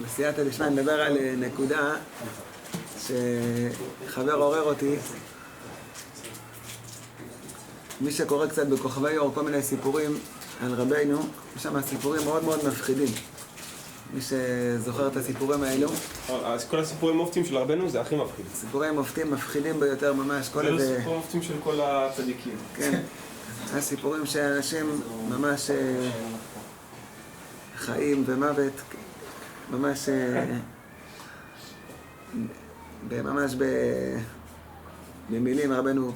בסייעתא דשמיא נדבר על נקודה שחבר עורר אותי. מי שקורא קצת בכוכבי אור כל מיני סיפורים על רבינו, יש שם סיפורים מאוד מאוד מפחידים. מי שזוכר את הסיפורים האלו. אז כל הסיפורים מופתים של רבנו זה הכי מפחיד. סיפורים מפחידים ביותר ממש. זה לא סיפורים מופתים של כל הצדיקים. כן. הסיפורים שאנשים ממש חיים ומוות, ממש במילים רבנו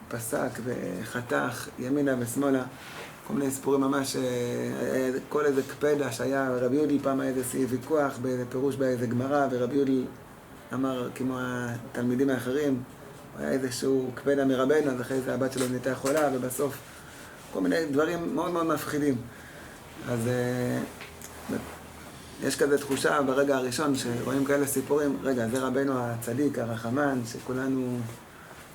פסק וחתך ימינה ושמאלה. כל מיני סיפורים ממש, כל איזה קפדה שהיה, רבי יודל פעם היה איזה ויכוח באיזה פירוש באיזה גמרא, ורבי יודל אמר כמו התלמידים האחרים, היה איזשהו קפדה מרבנו, אז אחרי זה הבת שלו נהייתה חולה, ובסוף כל מיני דברים מאוד מאוד מפחידים. אז יש כזה תחושה ברגע הראשון שרואים כאלה סיפורים, רגע, זה רבנו הצדיק, הרחמן, שכולנו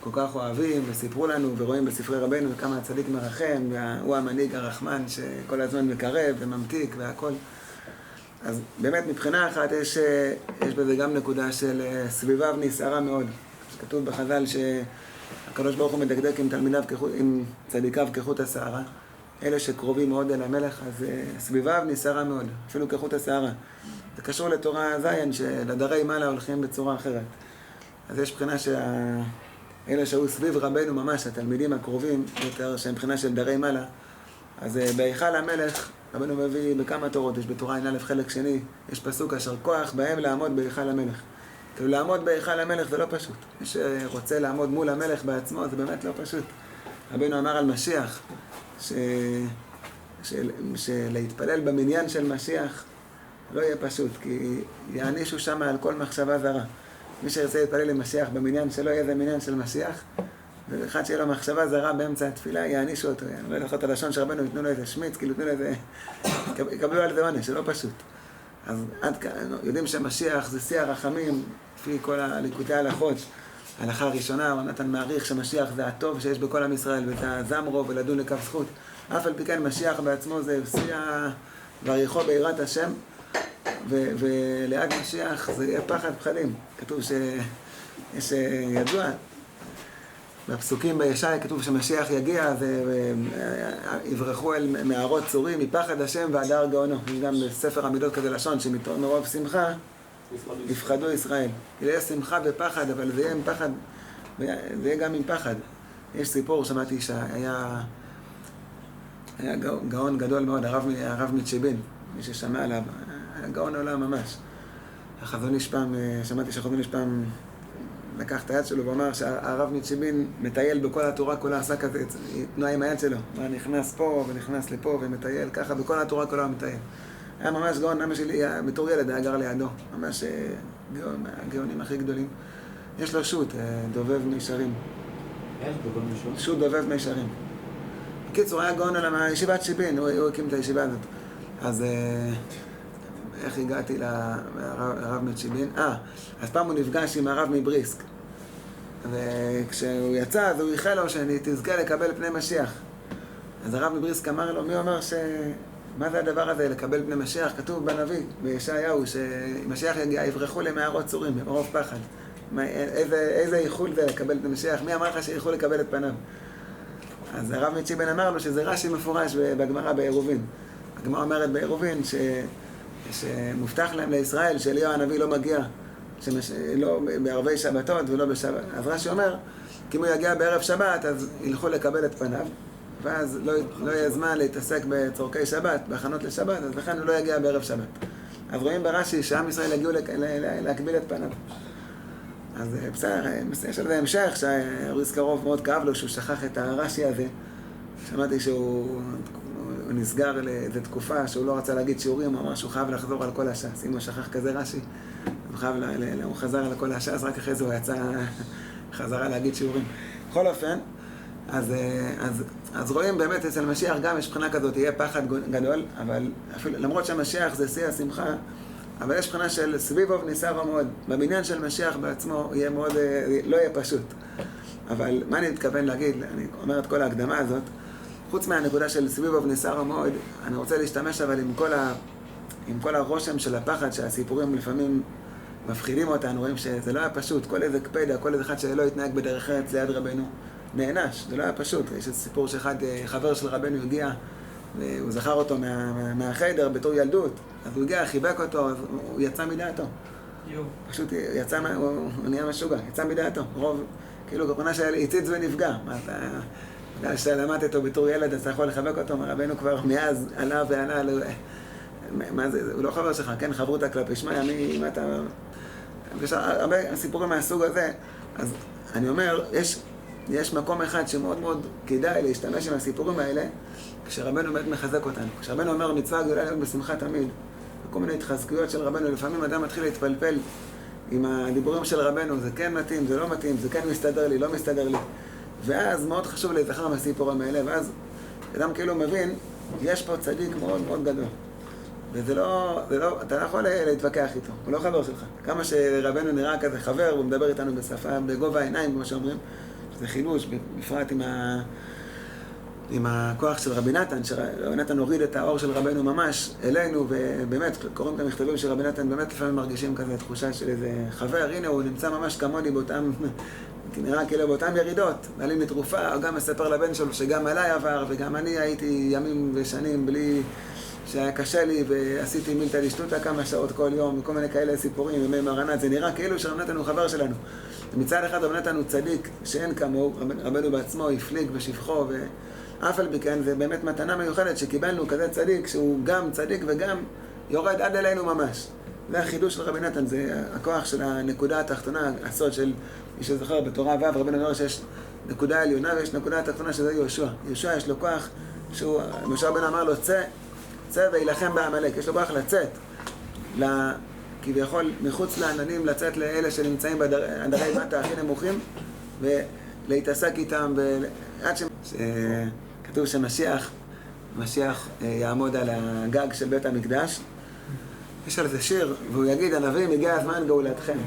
כל כך אוהבים וסיפרו לנו ורואים בספרי רבנו כמה הצדיק מרחם, והוא המנהיג הרחמן שכל הזמן מקרב וממתיק והכל. אז באמת מבחינה אחת יש בזה גם נקודה של סביביו נסערה מאוד. כתוב בחז"ל שהקדוש ברוך הוא מדקדק עם תלמידיו, עם צדיקיו כחוט השערה. אלה שקרובים מאוד אל המלך, אז סביביו נסערה מאוד, אפילו כחוט השערה. זה קשור לתורה זין, שלדרי מעלה הולכים בצורה אחרת. אז יש בחינה אלה שהיו סביב רבנו ממש, התלמידים הקרובים יותר, שהם בחינה של דרי מעלה. אז בהיכל המלך, רבנו מביא בכמה תורות, יש בתורה א' חלק שני, יש פסוק אשר כוח בהם לעמוד בהיכל המלך. כאילו לעמוד בהיכל המלך זה לא פשוט. מי שרוצה לעמוד מול המלך בעצמו זה באמת לא פשוט. רבנו אמר על משיח, שלהתפלל במניין של משיח לא יהיה פשוט, כי יענישו שם על כל מחשבה זרה. מי שירצה להתפלל למשיח במניין שלו יהיה זה מניין של משיח, ואחד שיהיה לו מחשבה זרה באמצע התפילה יענישו אותו. אני לא יודע את הלשון שרבנו יתנו לו איזה שמיץ, כאילו יתנו לו איזה, יקבלו על זה עונש, זה לא פשוט. אז עד כאן יודעים שמשיח זה שיא הרחמים, לפי כל הליקוטי ההלכות. ההלכה הראשונה, הוא נתן מעריך שמשיח זה הטוב שיש בכל עם ישראל, וזה הזמרו ולדון לכף זכות. אף על פי כן משיח בעצמו זה שיא בריחו ביראת השם, וליד משיח זה יהיה פחד פחדים. כתוב שיש ידוע, בפסוקים בישעיה כתוב שמשיח יגיע, ויברחו אל מערות צורים מפחד השם ועד הר גאונו. יש גם בספר המידות כזה לשון, שמרוב שמחה יפחדו ישראל. יהיה שמחה ופחד, אבל זה יהיה עם פחד, זה יהיה גם עם פחד. יש סיפור, שמעתי שהיה גאון גדול מאוד, הרב מצ'יבין, מי ששמע עליו, היה גאון עולם ממש. החזון איש פעם, שמעתי שהחזון איש פעם לקח את היד שלו ואמר שהרב מצ'יבין מטייל בכל התורה, כולה עשה כזה תנועה עם היד שלו. הוא נכנס פה ונכנס לפה ומטייל, ככה בכל התורה כולה הוא מטייל. היה ממש גאון, אבא שלי בתור ילד היה גר לידו, ממש גאון, הגאונים הכי גדולים. יש לו שוט, דובב מישרים. שוט דובב מישרים. בקיצור, היה גאון על הישיבת שיבין, הוא הקים את הישיבה הזאת. אז איך הגעתי לרב מצ'יבין? אז פעם הוא נפגש עם הרב מבריסק. וכשהוא יצא, אז הוא איחל לו שאני תזכה לקבל פני משיח. אז הרב מבריסק אמר לו, מי אומר מה זה הדבר הזה, לקבל פני משיח? כתוב בנביא, בישעיהו, שמשיח יגיע, יברחו למערות צורים, במרוב פחד. איזה איחול זה לקבל פני משיח? מי אמר לך שיכול לקבל את פניו? אז הרב מצ'יבין אמר לו שזה רש"י מפורש בגמרא בעירובין. הגמרא אומרת בעירובין שמובטח להם לישראל שאליהו הנביא לא מגיע לא בערבי שבתות ולא בשבת. אז רש"י אומר, כי אם הוא יגיע בערב שבת, אז ילכו לקבל את פניו. ואז לא יהיה זמן להתעסק בצורכי שבת, בהכנות לשבת, אז לכן הוא לא יגיע בערב שבת. אז רואים ברש"י שעם ישראל יגיעו להקביל את פניו. אז בסדר, יש על זה המשך, שהריס קרוב מאוד כאב לו שהוא שכח את הרש"י הזה. שמעתי שהוא נסגר לאיזו תקופה שהוא לא רצה להגיד שיעורים, הוא אמר שהוא חייב לחזור על כל הש"ס. אם הוא שכח כזה רש"י, הוא חזר על כל הש"ס, רק אחרי זה הוא יצא חזרה להגיד שיעורים. בכל אופן, אז רואים באמת אצל משיח גם יש בחינה כזאת, יהיה פחד גדול, אבל אפילו, למרות שהמשיח זה שיא השמחה, אבל יש בחינה של סביבו נסערה מאוד. בבניין של משיח בעצמו יהיה מאוד, לא יהיה פשוט. אבל מה אני מתכוון להגיד, אני אומר את כל ההקדמה הזאת, חוץ מהנקודה של סביבו נסערה מאוד, אני רוצה להשתמש אבל עם כל עם כל הרושם של הפחד שהסיפורים לפעמים מפחידים אותנו, רואים שזה לא היה פשוט, כל איזה קפדה, כל איזה אחד שלא התנהג בדרך ארץ ליד רבנו, נענש, זה לא היה פשוט. יש איזה סיפור שאחד, חבר של רבנו הגיע, הוא זכר אותו מהחדר בתור ילדות, אז הוא הגיע, חיבק אותו, אז הוא יצא מדעתו. פשוט יצא, הוא נהיה משוגע, יצא מדעתו. רוב, כאילו, כפונה שהציץ ונפגע. מה אתה, בגלל שלמדת אותו בתור ילד, אז אתה יכול לחבק אותו, רבנו כבר מאז עלה ועלה, מה זה, הוא לא חבר שלך, כן, חברותה כלפי שמע, אם אתה... יש הרבה סיפורים מהסוג הזה, אז אני אומר, יש מקום אחד שמאוד מאוד כדאי להשתמש עם הסיפורים האלה, כשרבנו באמת מחזק אותנו. כשרבנו אומר מצווה גדולה להיות בשמחה תמיד, וכל מיני התחזקויות של רבנו, לפעמים אדם מתחיל להתפלפל עם הדיבורים של רבנו, זה כן מתאים, זה לא מתאים, זה כן מסתדר לי, לא מסתדר לי. ואז מאוד חשוב להיזכר מהסיפורים האלה, ואז אדם כאילו מבין, יש פה צדיק מאוד מאוד גדול. וזה לא, אתה לא יכול להתווכח איתו, הוא לא חבר שלך. כמה שרבנו נראה כזה חבר, הוא מדבר איתנו בשפה, בגובה העיניים, כמו שאומרים, שזה חידוש, בפרט עם הכוח של רבי נתן, שרבי נתן הוריד את האור של רבנו ממש אלינו, ובאמת, קוראים את המכתבים של רבי נתן, באמת לפעמים מרגישים כזה תחושה של איזה חבר, הנה הוא נמצא ממש כמוני באותם, נראה כאילו באותם ירידות, מעלים לי תרופה, הוא גם מספר לבן שלו שגם עליי עבר, וגם אני הייתי ימים ושנים בלי שהיה קשה לי, ועשיתי מילתא דשטותא כמה שעות כל יום, וכל מיני כאלה סיפורים, ימי מרנת, זה נראה כאילו שרבי נתן הוא חבר שלנו. מצד אחד רבי נתן הוא צדיק שאין כמוהו, רבנו בעצמו הפליג בשבחו, ואף על פי כן זה באמת מתנה מיוחדת שקיבלנו כזה צדיק, שהוא גם צדיק וגם יורד עד אלינו ממש. זה החידוש של רבי נתן, זה הכוח של הנקודה התחתונה, הסוד של מי שזוכר בתורה ו', רבנו אומר שיש נקודה עליונה ויש נקודה התחתונה שזה יהושע. יהושע יש לו כוח שהוא, משה רבנו אמר לו צא וילחם בעמלק, יש לו כוח לצאת, כביכול מחוץ לעננים, לצאת לאלה שנמצאים בדרי מטה הכי נמוכים ולהתעסק איתם עד שכתוב שמשיח יעמוד על הגג של בית המקדש. יש על זה שיר, והוא יגיד, הנביא, הגיע הזמן גאולתכם.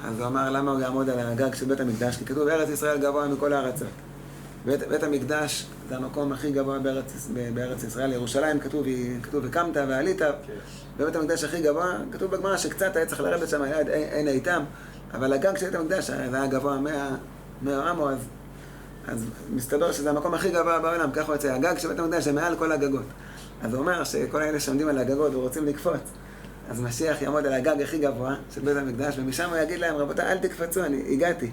אז הוא אמר, למה הוא יעמוד על הגג של בית המקדש? כי כתוב, ארץ ישראל גבוה מכל הארצות. בית המקדש זה המקום הכי גבוה בארץ ישראל. ירושלים כתוב, וקמת ועלית. בבית המקדש הכי גבוה, כתוב בגמרא שקצת היה צריך לרדת שם היד, אין איתם. אבל הגג של בית המקדש זה היה גבוה 100 אמו, אז מסתבר שזה המקום הכי גבוה בעולם. ככה הוא יוצא, הגג של בית המקדש זה מעל כל הגגות. אז הוא אומר שכל האלה שעומדים על הגגות ורוצים לקפוץ, אז משיח יעמוד על הגג הכי גבוה של בית המקדש, ומשם הוא יגיד להם, רבותיי, אל תקפצו, אני הגעתי.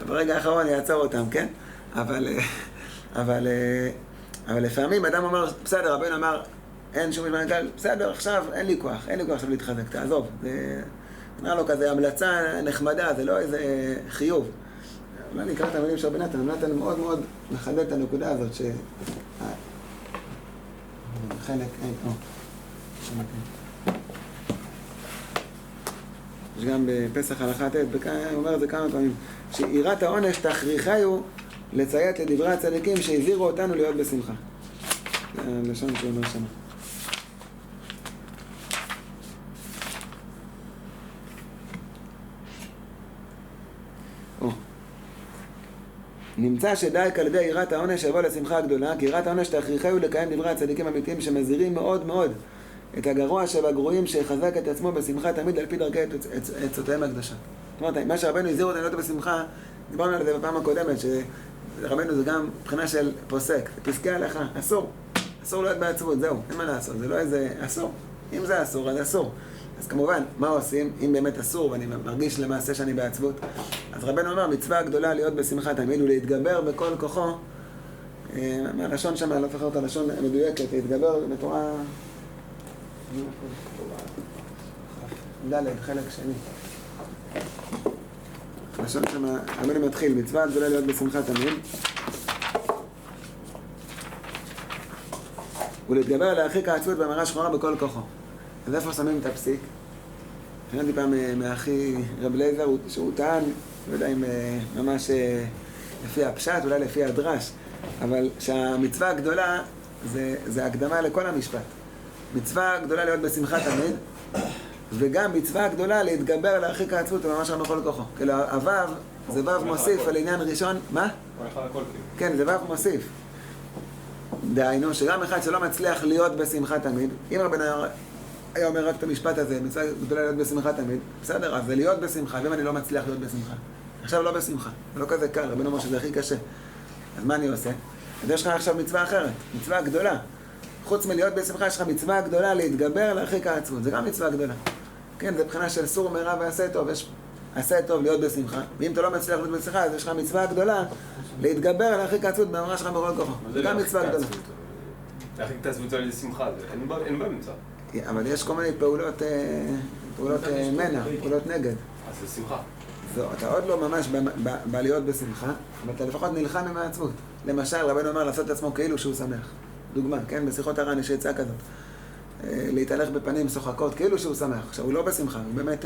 ברגע האחרון יעצור אותם, כן? אבל לפעמים אדם אומר, בסדר, רבנו אמר, אין שום משמע גל, בסדר, עכשיו אין לי כוח עכשיו להתחזק, תעזוב. זה נראה לו כזה המלצה נחמדה, זה לא איזה חיוב. אולי נקרא את המילים של רבי נתן, רבי נתן מאוד מאוד מחדד את הנקודה הזאת, חלק, יש גם בפסח הלכה ט', הוא אומר את זה כמה פעמים, שיראת העונש תכריחיו לציית לדברי הצדיקים שהזהירו אותנו להיות בשמחה. זה הלשון שהוא אומר שם. נמצא שדייק על ידי יראת העונש יבוא לשמחה הגדולה, כי יראת העונש תכריחיו לקיים דברי הצדיקים האמיתיים שמזהירים מאוד מאוד את הגרוע שבגרועים שיחזק את עצמו בשמחה תמיד על פי דרכי עצותיהם הקדושות. זאת אומרת, מה שרבנו הזהירו אותנו להיות בשמחה, דיברנו על זה בפעם הקודמת, שרבנו זה גם מבחינה של פוסק, פסקי הלכה, אסור להיות בעצבות, זהו, אין מה לעשות, זה לא איזה אסור. אם זה אסור, אז אסור. אז כמובן, מה עושים? אם באמת אסור ואני מרגיש למעשה שאני בעצבות, אז רבנו אומר, מצווה גדולה להיות בשמחה תמיד ולהתגבר בכל כוחו, מהלשון שם, לא זוכר את הלשון מדויקת, להתגבר בתורה ד' חלק שני. הלשון שם, רבנו מתחיל, מצווה גדולה להיות בשמחה תמיד ולהתגבר להרחיק העצבות והמרה שחורה בכל כוחו. אז איפה שמים את הפסיק? שמעתי פעם מאחי רב לייזר, שהוא טען, לא יודע אם ממש לפי הפשט, אולי לפי הדרש, אבל שהמצווה הגדולה זה הקדמה לכל המשפט. מצווה גדולה להיות בשמחה תמיד, וגם מצווה גדולה להתגבר להרחיק העצבות וממש רבה בכל כוחו. כאילו, הוו זה וו מוסיף על עניין ראשון, מה? הוא הלכה לכל כאילו. כן, זה וו מוסיף. דהיינו, שגם אחד שלא מצליח להיות בשמחה תמיד, אם רבנו היה אומר רק את המשפט הזה, מצווה גדולה להיות בשמחה תמיד, בסדר, אז זה להיות בשמחה, ואם אני לא מצליח להיות בשמחה. עכשיו לא בשמחה, זה לא כזה קל, רבנו אומר שזה הכי קשה. אז מה אני עושה? אז יש לך עכשיו מצווה אחרת, מצווה גדולה. חוץ מלהיות בשמחה, יש לך מצווה גדולה להתגבר להרחיק העצבות, זה גם מצווה גדולה. כן, זה מבחינה של סור מרע ועשה טוב, יש עשה טוב להיות בשמחה, ואם אתה לא מצליח להיות בשמחה, אז יש לך מצווה גדולה להתגבר להרחיק העצבות באמרה שלך בכל כוחו. זה גם מצווה גדולה. להרחיק את העצבות על שמחה, אין בה מצווה. אבל יש כל מיני פעולות מנע, פעולות נגד. אז זה שמחה. אתה עוד לא ממש בא להיות בשמחה, אבל אתה לפחות נלחם עם העצבות. למשל, רבנו אומר לעשות את עצמו כאילו שהוא שמח. דוגמה, כן? בשיחות הר"ן יש עצה כזאת. להתהלך בפנים שוחקות, כאילו שהוא שמח. עכשיו, הוא לא בשמחה, הוא באמת,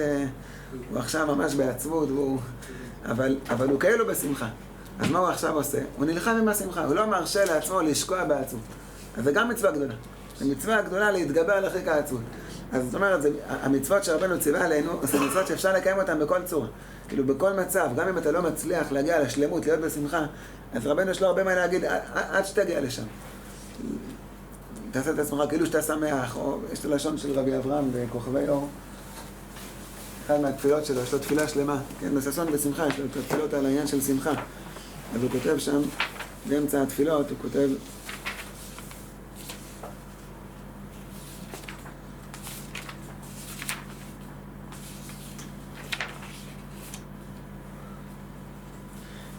הוא עכשיו ממש בעצבות, אבל הוא כאילו בשמחה. אז מה הוא עכשיו עושה? הוא נלחם עם השמחה, הוא לא מרשה לעצמו לשקוע בעצבות. אז זה גם מצווה גדולה. זה מצווה גדולה להתגבר להרחיק העצבות. אז זאת אומרת, המצוות שרבנו ציווה עלינו, זה מצוות שאפשר לקיים אותן בכל צורה. כאילו, בכל מצב, גם אם אתה לא מצליח להגיע לשלמות, להיות בשמחה, אז רבנו יש לו הרבה מה להגיד, עד שתגיע לשם. תעשה את עצמך כאילו שאתה שמח, או יש את הלשון של רבי אברהם בכוכבי אור. אחד מהתפילות שלו, יש לו תפילה שלמה, כן, בששון בשמחה, יש לו את התפילות על העניין של שמחה. אז הוא כותב שם, באמצע התפילות, הוא כותב,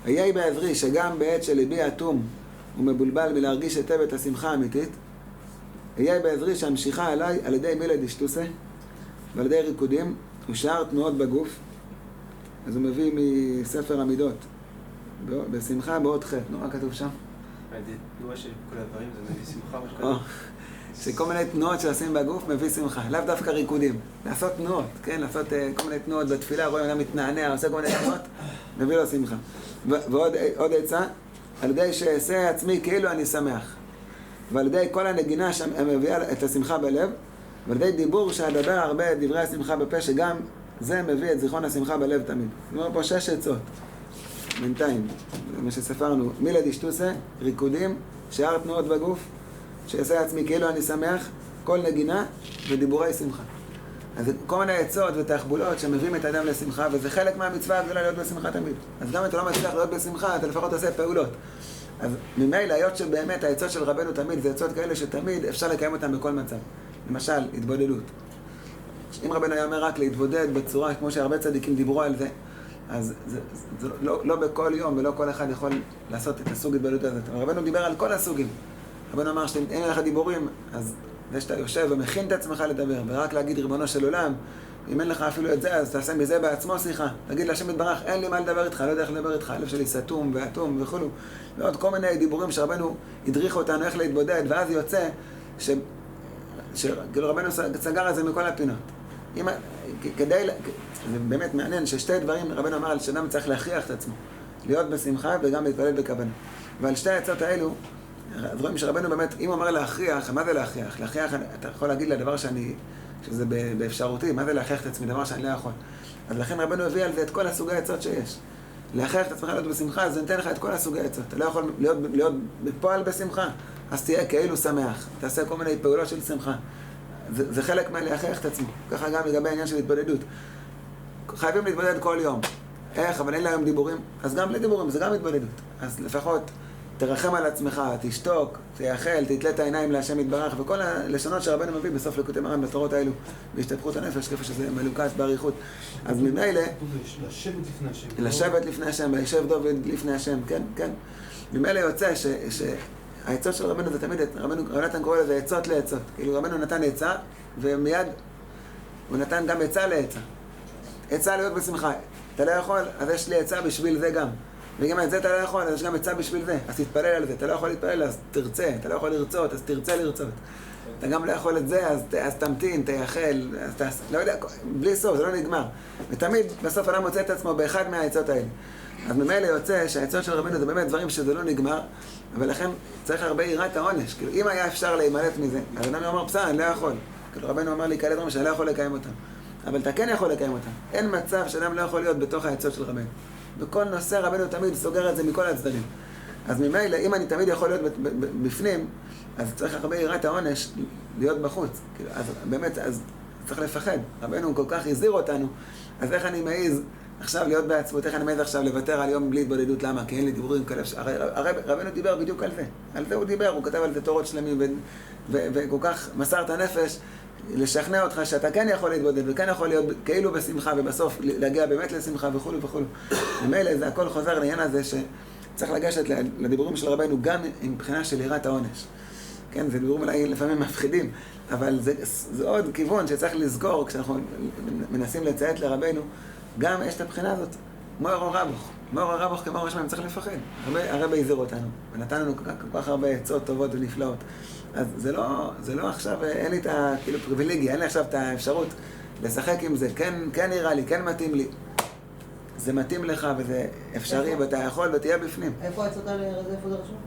היי בעזרי שגם בעת שליבי אטום ומבולבל מלהרגיש היטב את השמחה האמיתית, היי בעזרי שהמשיכה עליי על ידי מילה דשטוסה ועל ידי ריקודים ושאר תנועות בגוף. אז הוא מביא מספר המידות, בשמחה בעוד חטא, נו, מה כתוב שם? תנועה של כל הדברים זה מביא שמחה, מה שכתוב? שכל מיני תנועות שעושים בגוף מביא שמחה, לאו דווקא ריקודים. לעשות תנועות, כן? לעשות כל מיני תנועות בתפילה, רואים אדם מתנענע, עושה כל מיני תנועות, מביא לו שמחה. ועוד עצה, על ידי שאעשה עצמי כאילו אני שמח. ועל ידי כל הנגינה שמביאה את השמחה בלב, ועל ידי דיבור שאדבר הרבה את דברי השמחה בפה, שגם זה מביא את זיכרון השמחה בלב תמיד. זאת אומרת פה 6 עצות. בינתיים, מה שספרנו, מילה דשטוסה, ריקודים, שאר תנועות בגוף, שיעשה עצמי כאילו אני שמח, כל נגינה ודיבורי שמחה. אז כל מיני עצות ותחבולות שמביאים את האדם לשמחה, וזה חלק מהמצווה הגדולה להיות בשמחה תמיד. אז גם אם אתה לא מצליח להיות בשמחה, אתה לפחות עושה פעולות. אז ממילא, היות שבאמת העצות של רבנו תמיד, זה עצות כאלה שתמיד אפשר לקיים אותן בכל מצב. למשל, התבודדות. אם רבנו היה אומר רק להתבודד בצורה, כמו שהרבה צדיקים דיברו על זה, אז זה לא בכל יום ולא כל אחד יכול לעשות את הסוג התבודדות הזאת. אבל רבנו דיבר על כל הסוגים. רבנו אמר שאין לך דיבורים, אז זה שאתה יושב ומכין את עצמך לדבר, ורק להגיד ריבונו של עולם, אם אין לך אפילו את זה, אז תעשה מזה בעצמו שיחה. תגיד להשם יתברך, אין לי מה לדבר איתך, לא יודע איך לדבר איתך, הלב שלי סתום ואטום וכו'. ועוד כל מיני דיבורים שרבנו הדריך אותנו איך להתבודד, ואז יוצא שכאילו רבנו סגר את זה מכל הפינות. זה באמת מעניין ששתי דברים רבנו אמר על שאדם צריך להכריח את עצמו, להיות בשמחה וגם להתפלל בכוונה. ועל שתי העצות האלו, רואים שרבנו באמת, אם הוא אומר להכריח, מה זה להכריח? להכריח, אתה יכול להגיד לדבר שזה באפשרותי, מה זה להכריח את עצמי, דבר שאני לא יכול. אז לכן רבנו הביא על זה את כל הסוגי העצות שיש. להכריח את עצמך להיות בשמחה, אז זה נותן לך את כל הסוגי העצות. אתה לא יכול להיות בפועל בשמחה, אז תהיה כאילו שמח. תעשה כל מיני פעולות של שמחה. זה חלק מהלהכריח את עצמו. ככה גם לגבי העניין של התבודדות. חייבים להתבודד כל יום. איך? אבל אין להם דיבורים. אז גם לדיבורים, זה גם התבודדות. אז לפחות תרחם על עצמך, תשתוק, תייחל, תתלה את העיניים להשם יתברך, וכל הלשונות שרבנו מביא בסוף ליקוטי מרן בתורות האלו, בהשתפכות הנפש, כפי שזה מלוקס באריכות. אז ממילא, לשבת לפני השם, וישב דוד לפני השם, כן, כן. ממילא יוצא שהעצות של רבנו זה תמיד, רבנו נתן קורא לזה עצות לעצות. כאילו רבנו נתן עצה, ומיד הוא נתן גם עצה לעצה. עצה להיות בשמחה. אתה לא יכול, אז יש לי עצה בשביל זה גם. וגם את זה אתה לא יכול, אז יש גם עצה בשביל זה. אז תתפלל על זה. אתה לא יכול להתפלל, אז תרצה. אתה לא יכול לרצות, אז תרצה לרצות. אתה גם לא יכול את זה, אז תמתין, תייחל, אז תעשה. לא יודע, בלי סוף, זה לא נגמר. ותמיד בסוף אדם מוצא את עצמו באחד מהעצות האלה. אז ממילא יוצא שהעצות של רבנו זה באמת דברים שזה לא נגמר, ולכן צריך הרבה יראת העונש. כאילו, אם היה אפשר להימלט מזה, אז אדם יאמר, בסדר, אני לא יכול. כאילו, רבנו אמר לי כאלה דברים שאני לא יכול לקיים אותם. אבל אתה כן יכול לקיים אותם. אין מצב שאדם לא יכול להיות בתוך העצות של רבנו. בכל נושא רבנו תמיד סוגר את זה מכל הצדדים. אז ממילא, אם אני תמיד יכול להיות בפנים, אז צריך הרבה יראת העונש להיות בחוץ. אז באמת, אז צריך לפחד. רבנו כל כך הזהיר אותנו, אז איך אני מעיז עכשיו להיות בעצמות, איך אני מעיז עכשיו לוותר על יום בלי התבודדות? למה? כי אין לי דיבורים כאלה. הרי רבנו דיבר בדיוק על זה. על זה הוא דיבר, הוא כתב על זה תורות שלמים, וכל כך מסר את הנפש לשכנע אותך שאתה כן יכול להתבודד, וכן יכול להיות כאילו בשמחה, ובסוף להגיע באמת לשמחה וכו' וכו'. ממילא זה הכל חוזר לעניין הזה שצריך לגשת לדיבורים של רבנו גם עם בחינה של יראת העונש. כן, זה דיבורים אולי לפעמים מפחידים, אבל זה עוד כיוון שצריך לזכור כשאנחנו מנסים לציית לרבנו, גם יש את הבחינה הזאת, מויר רבוך. מויר רבוך כמו ראש מהם צריך לפחד. הרבי הזהיר אותנו, ונתן לנו כל כך הרבה עצות טובות ונפלאות. אז זה לא עכשיו, אין לי את כאילו פריבילגיה, אין לי עכשיו את האפשרות לשחק עם זה, כן נראה לי, כן מתאים לי. זה מתאים לך וזה אפשרי ואתה יכול ותהיה בפנים. איפה העצות האלה, איפה זה רשום?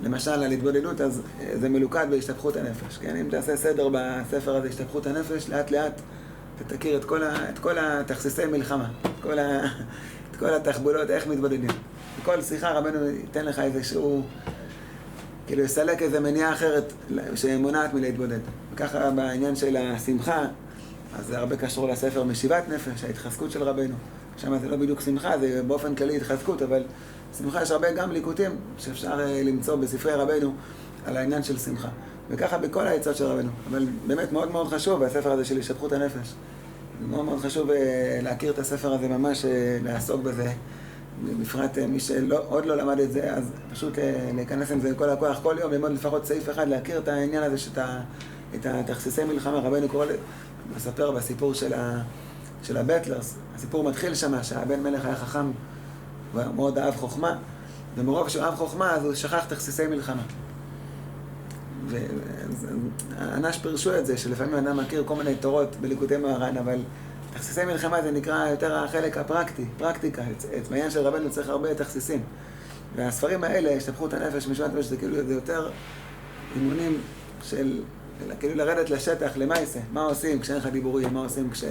למשל, על התבודדות, אז זה מלוכד בהשתפכות הנפש. כן? אם תעשה סדר בספר הזה, השתפכות הנפש, לאט לאט אתה תכיר את כל התכסיסי מלחמה, את כל התחבולות, איך מתבודדים. בכל שיחה רבנו ייתן לך איזשהו, כאילו יסלק איזו מניעה אחרת שמונעת מלהתבודד. וככה בעניין של השמחה, אז זה הרבה קשור לספר משיבת נפש, ההתחזקות של רבנו. שם זה לא בדיוק שמחה, זה באופן כללי התחזקות, אבל שמחה יש הרבה גם ליקוטים שאפשר למצוא בספרי רבנו על העניין של שמחה. וככה בכל העצות של רבנו. אבל באמת מאוד מאוד חשוב, הספר הזה של השתפכות הנפש. מאוד מאוד חשוב להכיר את הספר הזה ממש, לעסוק בזה. בפרט מי שעוד לא למד את זה, אז פשוט להיכנס עם זה כל הכוח כל יום, ללמוד לפחות סעיף אחד, להכיר את העניין הזה, את התכסיסי מלחמה. רבנו קורא מספר בסיפור של הבטלרס. הסיפור מתחיל שמה, שהבן מלך היה חכם ומאוד אהב חוכמה, ומרוב שהוא אהב חוכמה, אז הוא שכח תכסיסי מלחמה. ואנש פירשו את זה, שלפעמים אדם מכיר כל מיני תורות בליקוטי מוהר"ן, אבל תכסיסי מלחמה זה נקרא יותר החלק הפרקטי, פרקטיקה. בעניין של רבנו צריך הרבה תכסיסים. והספרים האלה, השתפכות הנפש, משיבת נפש, זה כאילו זה יותר אימונים של כאילו לרדת לשטח, למעשה. מה עושים כשאין לך דיבורים, מה עושים כשיש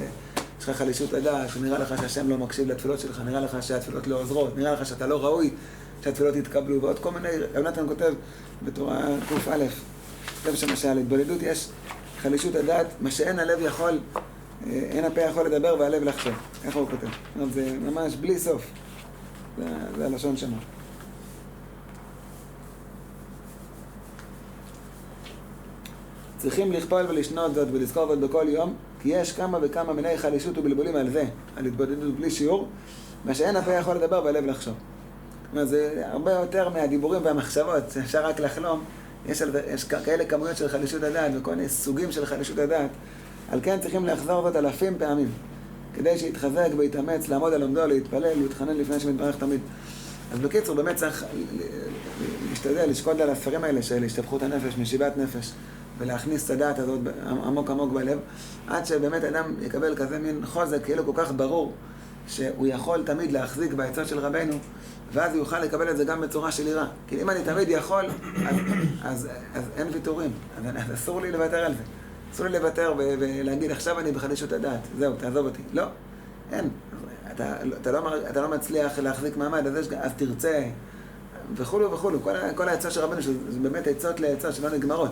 לך חלישות הדעת, שנראה לך שהשם לא מקשיב לתפילות שלך, נראה לך שהתפילות לא עוזרות, נראה לך שאתה לא ראוי שהתפילות יתקבלו, ועוד כל מיני, רב נתן כותב בתורה ק"א, כותב שמשל, להתבודדות יש חלישות הדעת, מה שאין הלב יכול, אין הפה יכול לדבר והלב לחשוב. ככה הוא כותב. זה ממש בלי סוף. זה הלשון שמה. צריכים לכפול ולשנות זאת ולזכור זאת בכל יום, כי יש כמה וכמה מיני חלישות ובלבולים על זה, על התבודדות בלי שיעור, מה שאין הפה יכול לדבר והלב לחשוב. זאת אומרת, זה הרבה יותר מהדיבורים והמחשבות, אפשר רק לחלום, יש כאלה כמויות של חלישות הדעת וכל מיני סוגים של חלישות הדעת, על כן צריכים לחזור זאת אלפים פעמים, כדי שיתחזק ויתאמץ, לעמוד על עומדו, להתפלל, להתחנן לפני שמתברך תמיד. אז בקיצור, באמת צריך להשתדל, לשקוד על הספרים האלה של השתפכות הנפש, משיבת נפש, ולהכניס את הדעת הזאת עמוק עמוק בלב, עד שבאמת אדם יקבל כזה מין חוזק, כאילו כל כך ברור, שהוא יכול תמיד להחזיק בעצות של רבנו, ואז הוא יוכל לקבל את זה גם בצורה של יראה. כי אם אני תמיד יכול, אז אין ויתורים, אז אסור לי לוותר על זה. אסור לי לוותר ולהגיד, עכשיו אני בחלישות הדעת, זהו, תעזוב אותי. לא, אין. אתה לא מצליח להחזיק מעמד, אז תרצה, וכולו וכולו. כל העצות של רבנו, שזה באמת עצות לעצות שלא נגמרות.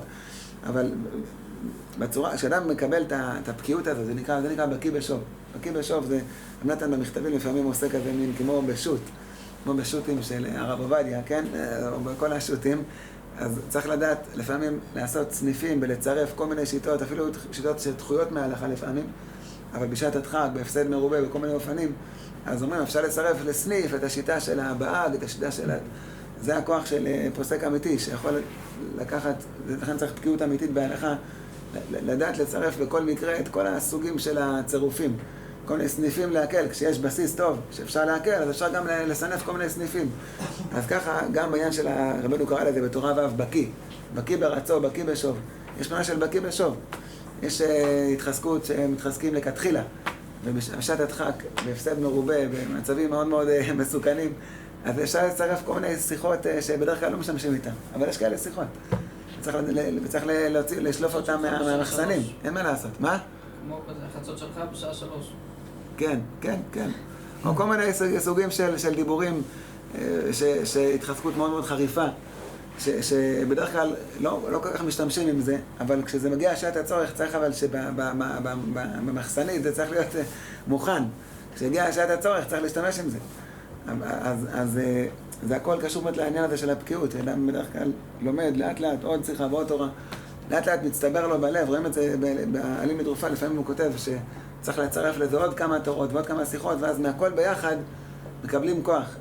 אבל בצורה, כשאדם מקבל את הבקיאות הזאת, זה נקרא בקיא בשוב. בקיא בשוב זה, רב נתן במכתבים לפעמים עושה כזה מין כמו בשו"ת, כמו בשו"תים של הרב עובדיה, כן? או בכל השו"תים. אז צריך לדעת לפעמים לעשות סניפים ולצרף כל מיני שיטות, אפילו שיטות שדחויות מההלכה לפעמים, אבל בשעת הדחק, בהפסד מרובה, בכל מיני אופנים, אז אומרים, אפשר לצרף לסניף את השיטה של הבאג, את השיטה של... זה הכוח של פוסק אמיתי, שיכול לקחת, לכן צריך בקיאות אמיתית בהלכה, לדעת לצרף בכל מקרה את כל הסוגים של הצירופים, כל מיני סניפים להקל, כשיש בסיס טוב שאפשר להקל, אז אפשר גם לסנף כל מיני סניפים. אז ככה, גם בעניין של רבנו קרא לזה בתורה ו' בקיא ברצו, בקיא בשוב. יש מנה של בקיא בשוב. יש התחזקות שמתחזקים לכתחילה, ובשעת הדחק, בהפסד מרובה, במצבים מאוד מאוד מסוכנים, אז אפשר לצרף כל מיני שיחות שבדרך כלל לא משתמשים איתן, אבל יש כאלה שיחות. וצריך לשלוף אותם מהמחסנים, אין מה לעשות. מה? כמו החצות שלך בשעה 3. כן. או כל מיני סוגים של דיבורים שהתחזקות מאוד מאוד חריפה, שבדרך כלל לא כל כך משתמשים עם זה, אבל כשזה מגיע שעת הצורך צריך אבל שבמחסנית זה צריך להיות מוכן. כשהגיע שעת הצורך צריך להשתמש עם זה. אז זה הכל קשור באמת לעניין הזה של הבקיאות. אדם בדרך כלל לומד לאט לאט עוד שיחה ועוד תורה. לאט לאט מצטבר לו בלב, רואים את זה בעלים בתרופה, לפעמים הוא כותב שצריך לצרף לזה עוד כמה תורות ועוד כמה שיחות, ואז מהכל ביחד מקבלים כוח.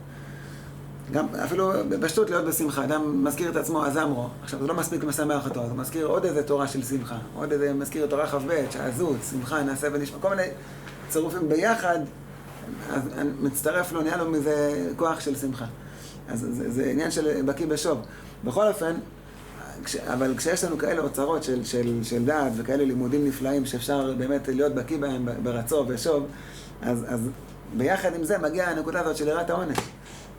גם אפילו בשטות להיות בשמחה, אדם מזכיר את עצמו הזמרו, עכשיו זה לא מספיק משמח אותו, הוא מזכיר עוד איזה תורה של שמחה, עוד איזה מזכיר תורה כ"ב, שעזות, שמחה, נעשה ונשמע, כל מיני צירופים ביחד, אז מצטרף לו, נהיה לו מזה כוח של שמחה. אז זה עניין של בקיא בשוב. בכל אופן, אבל כשיש לנו כאלה אוצרות של דעת וכאלה לימודים נפלאים שאפשר באמת להיות בקיא בהם ברצו ושוב, אז ביחד עם זה מגיע הנקודה הזאת של יראת העונש.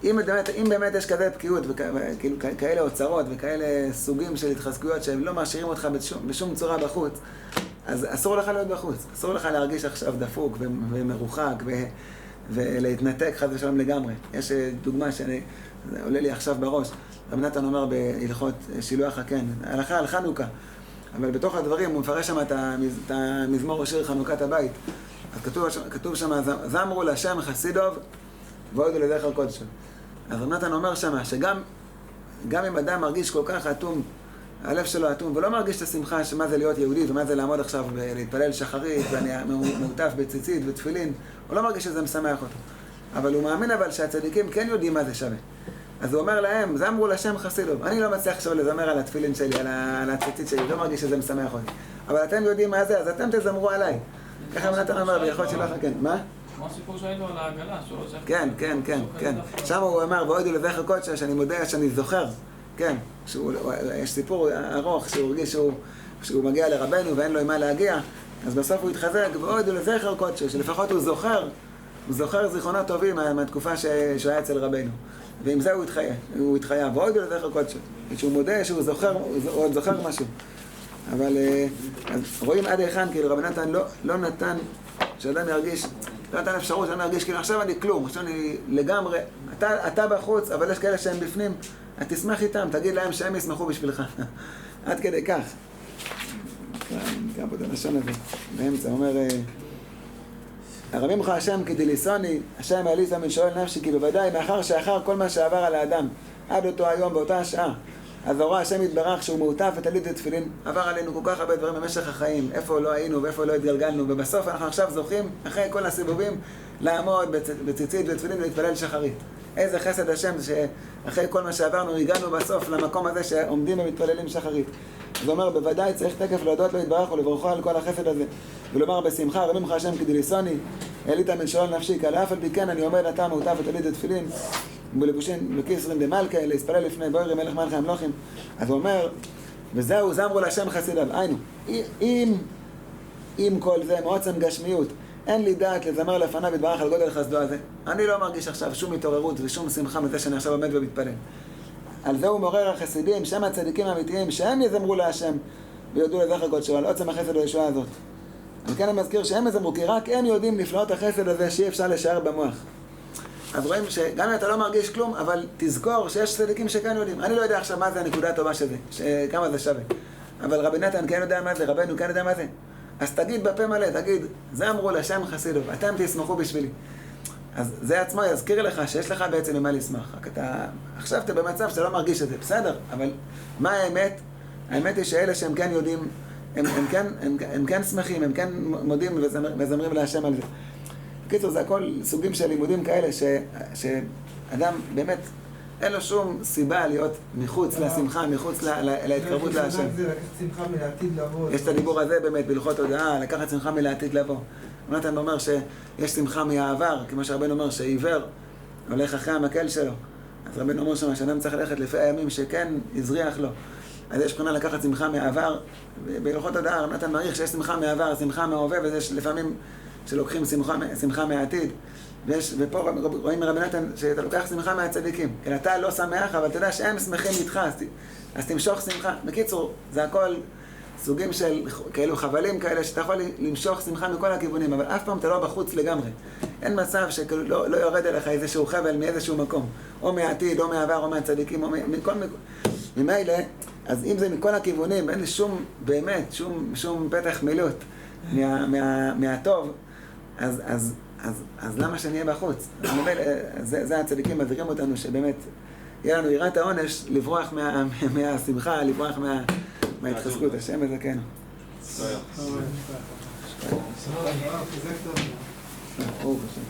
אם באמת יש כזה בקיאות וכאלה אוצרות וכאלה סוגים של התחזקויות שהם לא משאירים אותך בשום צורה בחוץ, אז אסור לך להיות בחוץ. אסור לך להרגיש עכשיו דפוק ומרוחק ולהתנתק חד ושלום לגמרי. יש דוגמה שעולה לי עכשיו בראש. רב נתן אומר בהלכות שילוח הקן, הלכה על חנוכה, אבל בתוך הדברים הוא מפרש שם את המזמור השיר חנוכת הבית. אז כתוב שם, זמרו להשם חסידוב והודו לזכר קודשו. אז רב נתן אומר שם שגם אם אדם מרגיש כל כך אטום, הלב שלו אטום, ולא מרגיש את השמחה שמה זה להיות יהודי ומה זה לעמוד עכשיו להתפלל שחרית ואני מעוטף בציצית ותפילין, הוא לא מרגיש שזה משמח אותו. אבל הוא מאמין שהצדיקים כן יודעים מה זה שווה. אז הוא אומר להם, זמרו להשם חסידוב. אני לא מצליח עכשיו לזמר על התפילין שלי, על הציצית שלי, לא מרגיש שזה משמח אותי. אבל אתם יודעים מה זה, אז אתם תזמרו עליי. ככה רב נתן אומר ביכולת שלך, כן. מה? כמו הסיפור שהיינו על העגלה, כן. שם הוא אמר, והודו לזכר קודשו, שאני מודה שאני זוכר. כן, יש סיפור ארוך שהוא הרגיש שהוא מגיע לרבנו ואין לו עם מה להגיע, אז בסוף הוא התחזק, והודו לזכר קודשו, שלפחות הוא זוכר זיכרונות טובים מהתקופה שהוא היה אצל רבנו. ועם זה הוא התחייב, והודו לזכר קודשו. שהוא מודה שהוא עוד זוכר משהו. אבל רואים עד היכן, כאילו רב נתן לא נתן שאדם ירגיש, לא נתן אפשרות שאדם ירגיש, כאילו עכשיו אני כלום, עכשיו אני לגמרי, אתה בחוץ, אבל יש כאלה שהם בפנים, תשמח איתם, תגיד להם שהם ישמחו בשבילך. עד כדי כך. נקרא פה את הלשון הזה, באמצע, אומר, הרבים לך השם כדליסוני, השם העליזה מן שואל נפשי, כי בוודאי מאחר שאחר כל מה שעבר על האדם, עד אותו היום באותה השעה, אז הורא השם יתברך שהוא מעוטף ותליד ותפילין, עבר עלינו כל כך הרבה דברים במשך החיים, איפה לא היינו ואיפה לא התגלגלנו, ובסוף אנחנו עכשיו זוכים, אחרי כל הסיבובים, לעמוד בציצית ותפילין ולהתפלל שחרית. איזה חסד השם שאחרי כל מה שעברנו הגענו בסוף למקום הזה שעומדים ומתפללים שחרית. זה אומר, בוודאי צריך תקף להודות לו יתברך ולברכו על כל החסד הזה. ולומר בשמחה, רבים לך השם כדליסוני, העלית מן שאול נפשי, כי אף על פי כן אני עומד אתה מעוטף ותליד ותפילין, בלבושין בכיסרין דמלכה, להספלל לפני בוירי מלך מלכי המלוכים. אז הוא אומר, וזהו זמרו להשם חסידיו. היינו, אם כל זה מעוצם גשמיות, אין לי דעת לזמר לפניו יתברך על גודל חסדו הזה. אני לא מרגיש עכשיו שום התעוררות ושום שמחה מזה שאני עכשיו עומד ומתפלל. על זה הוא מעורר החסידים, שם הצדיקים האמיתיים, שהם יזמרו להשם ויודעו לזכר קודשו, על עוצם החסד והישועה הזאת. אני כן מזכיר שהם יזמרו, כי רק הם יודעים נפלאות החסד הזה שאי אפשר לשער במוח. אז רואים שגם אם אתה לא מרגיש כלום, אבל תזכור שיש צדיקים שכן יודעים. אני לא יודע עכשיו מה זה הנקודה הטובה שזה, כמה זה שווה. אבל רבי נתן כן יודע מה זה, רבנו כן יודע מה זה. אז תגיד בפה מלא, תגיד, זה אמרו להשם חסידו, אתם תשמחו בשבילי. אז זה עצמו יזכיר לך שיש לך בעצם ממה לשמח. רק עכשיו אתה במצב שאתה לא מרגיש את זה, בסדר, אבל מה האמת? האמת היא שאלה שהם כן יודעים, הם כן שמחים, הם כן מודים וזמרים להשם על זה. בקיצור, זה הכל סוגים של לימודים כאלה שאדם באמת אין לו שום סיבה להיות מחוץ לשמחה, מחוץ להתקרבות להשם. יש את הדיבור הזה באמת בהלכות הודעה, לקחת שמחה מלעתיד לבוא. נתן אומר שיש שמחה מהעבר, כמו שהרבן אומר שעיוור הולך אחרי המקל שלו. אז רבן אומר שם שאדם צריך ללכת לפי הימים שכן הזריח לו. אז יש בחינה לקחת שמחה מהעבר. בהלכות הודעה נתן מעריך שיש שמחה מהעבר, שמחה מההווה, ויש לפעמים שלוקחים שמחה מהעתיד. ופה רואים מרבי נתן שאתה לוקח שמחה מהצדיקים. כי אתה לא שמח, אבל אתה יודע שהם שמחים איתך, אז תמשוך שמחה. בקיצור, זה הכל סוגים של כאלו חבלים כאלה שאתה יכול למשוך שמחה מכל הכיוונים, אבל אף פעם אתה לא בחוץ לגמרי. אין מצב שכאילו לא יורד אליך איזשהו חבל מאיזשהו מקום, או מהעתיד, או מהעבר, או מהצדיקים, או מכל ממילא, אז אם זה מכל הכיוונים, אין לי שום, באמת, שום פתח מילוט מהטוב, אז למה שנהיה בחוץ? זה הצדיקים מבהירים אותנו שבאמת יהיה לנו יראת העונש לברוח מהשמחה, לברוח מההתחזקות. השם יזכנו. לא, לא. ברוך השם.